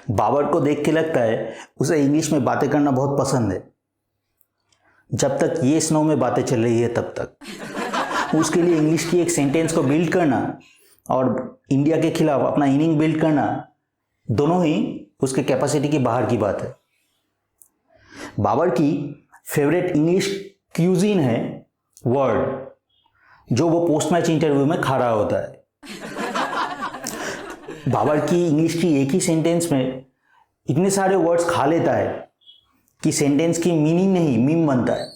बाबर को देख के लगता है उसे इंग्लिश में बातें करना बहुत पसंद है। जब तक ये स्नो में बातें चल रही है तब तक उसके लिए इंग्लिश की एक सेंटेंस को बिल्ड करना और इंडिया के खिलाफ अपना इनिंग बिल्ड करना दोनों ही उसके कैपेसिटी की बाहर की बात है। बाबर की फेवरेट इंग्लिश क्यूजीन है वर्ड, जो वो पोस्ट मैच इंटरव्यू में खा रहा होता है। बाबर की इंग्लिश की एक ही सेंटेंस में इतने सारे वर्ड्स खा लेता है कि सेंटेंस की मीनिंग नहीं मीम बनता है।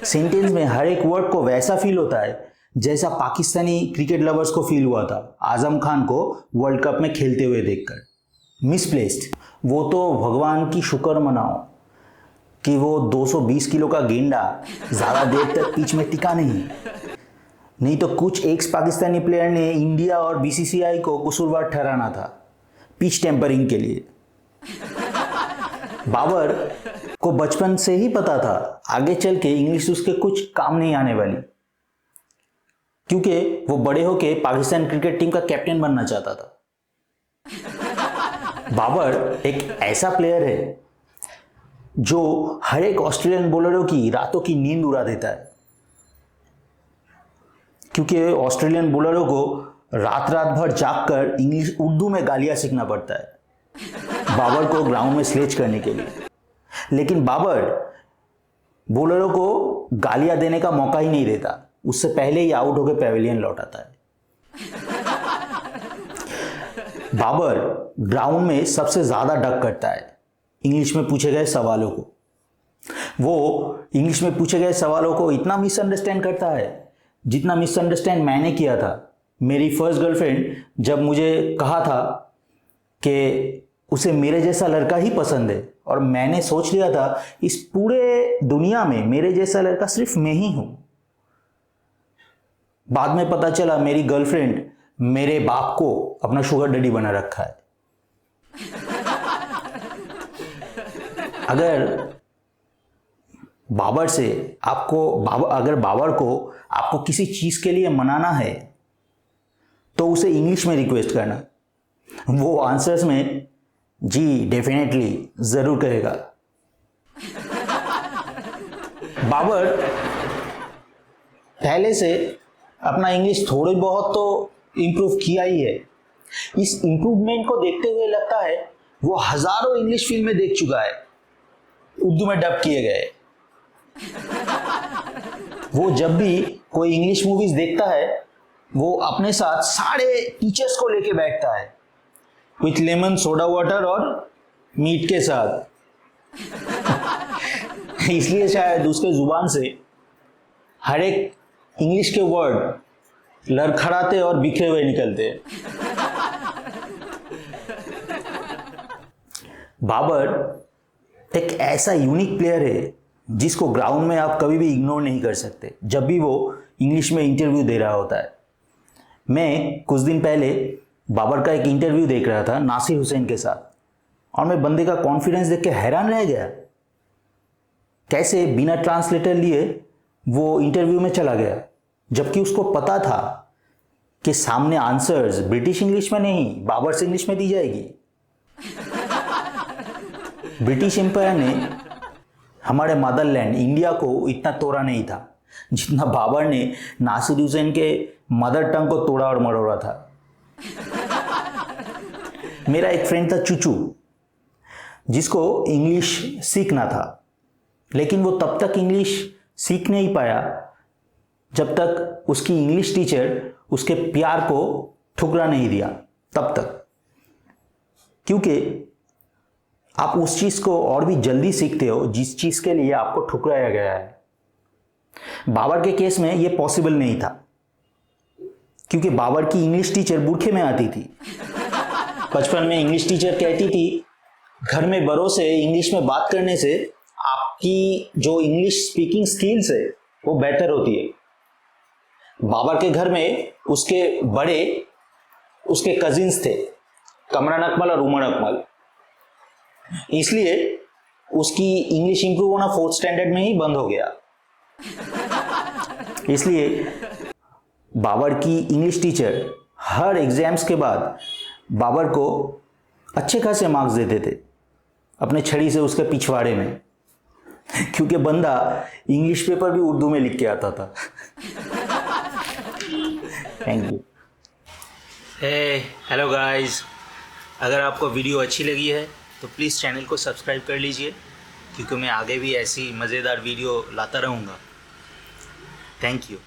सेंटेंस में हर एक वर्ड को वैसा फील होता है जैसा पाकिस्तानी क्रिकेट लवर्स को फील हुआ था आजम खान को वर्ल्ड कप में खेलते हुए देखकर। मिसप्लेस्ड, वो तो भगवान की शुक्र मनाओ कि वो 220 किलो का गेंडा ज़्यादा देर तक पिच में टिका नहीं तो कुछ एक्स पाकिस्तानी प्लेयर ने इंडिया और बीसीसीआई को कसूरवार ठहराना था पिच टेम्परिंग के लिए। बाबर को बचपन से ही पता था आगे चल के इंग्लिश उसके कुछ काम नहीं आने वाली, क्योंकि वो बड़े होके पाकिस्तान क्रिकेट टीम का कैप्टन बनना चाहता था। बाबर एक ऐसा प्लेयर है जो हर एक ऑस्ट्रेलियन बॉलरों की रातों की नींद उड़ा देता है, क्योंकि ऑस्ट्रेलियन बॉलरों को रात भर जागकर इंग्लिश उर्दू में गालियां सीखना पड़ता है बाबर को ग्राउंड में स्लेज करने के लिए। लेकिन बाबर बॉलरों को गालियां देने का मौका ही नहीं देता, उससे पहले ही आउट होकर पैवेलियन लौट आता है। बाबर ग्राउंड में सबसे ज्यादा डक करता है इंग्लिश में पूछे गए सवालों को। वो इंग्लिश में पूछे गए सवालों को इतना मिसअंडरस्टैंड करता है जितना मिसअंडरस्टैंड मैंने किया था मेरी फर्स्ट गर्लफ्रेंड जब मुझे कहा था कि उसे मेरे जैसा लड़का ही पसंद है, और मैंने सोच लिया था इस पूरे दुनिया में मेरे जैसा लड़का सिर्फ मैं ही हूं। बाद में पता चला मेरी गर्लफ्रेंड मेरे बाप को अपना शुगर डैडी बना रखा है। अगर बाबर को आपको किसी चीज के लिए मनाना है तो उसे इंग्लिश में रिक्वेस्ट करना, वो आंसर्स में जी डेफिनेटली जरूर कहेगा। बाबर पहले से अपना इंग्लिश थोड़ी बहुत तो इंप्रूव किया ही है। इस इंप्रूवमेंट को देखते हुए लगता है वो हजारों इंग्लिश फिल्में देख चुका है, उर्दू में डब किए गए। वो जब भी कोई इंग्लिश मूवीज देखता है वो अपने साथ सारे टीचर्स को लेके बैठता है विथ लेमन सोडा वाटर और मीट के साथ। इसलिए शायद उसके जुबान से हर एक इंग्लिश के वर्ड लड़खड़ाते और बिखरे हुए निकलते। बाबर एक ऐसा यूनिक प्लेयर है जिसको ग्राउंड में आप कभी भी इग्नोर नहीं कर सकते जब भी वो इंग्लिश में इंटरव्यू दे रहा होता है। मैं कुछ दिन पहले बाबर का एक इंटरव्यू देख रहा था नासिर हुसैन के साथ, और मैं बंदे का कॉन्फिडेंस देख के हैरान रह गया। कैसे बिना ट्रांसलेटर लिए वो इंटरव्यू में चला गया, जबकि उसको पता था कि सामने आंसर्स ब्रिटिश इंग्लिश में नहीं बाबर से इंग्लिश में दी जाएगी। ब्रिटिश एम्पायर ने हमारे मदरलैंड इंडिया को इतना तोड़ा नहीं था जितना बाबर ने नासिर हुसैन के मदर टंग को तोड़ा और मरोड़ा था। मेरा एक फ्रेंड था चूचू, जिसको इंग्लिश सीखना था, लेकिन वो तब तक इंग्लिश सीख नहीं पाया जब तक उसकी इंग्लिश टीचर उसके प्यार को ठुकरा नहीं दिया। तब तक, क्योंकि आप उस चीज को और भी जल्दी सीखते हो जिस चीज के लिए आपको ठुकराया गया है। बाबर के केस में यह पॉसिबल नहीं था, क्योंकि बाबर की इंग्लिश टीचर बुरखे में आती थी। बचपन में इंग्लिश टीचर कहती थी घर में बड़ों से इंग्लिश में बात करने से आपकी जो इंग्लिश स्पीकिंग स्किल्स है वो बेहतर होती है। बाबर के घर में उसके बड़े उसके कजिन्स थे, कमरान अकमल और उमर अकमल, इसलिए उसकी इंग्लिश इंप्रूव होना 4th स्टैंडर्ड में ही बंद हो गया। इसलिए बाबर की इंग्लिश टीचर हर एग्जाम्स के बाद बाबर को अच्छे खासे मार्क्स देते थे अपने छड़ी से उसके पिछवाड़े में, क्योंकि बंदा इंग्लिश पेपर भी उर्दू में लिख के आता था। Thank you. हेलो गाइस, अगर आपको वीडियो अच्छी लगी है तो प्लीज़ चैनल को सब्सक्राइब कर लीजिए, क्योंकि मैं आगे भी ऐसी मज़ेदार वीडियो लाता रहूँगा। Thank you.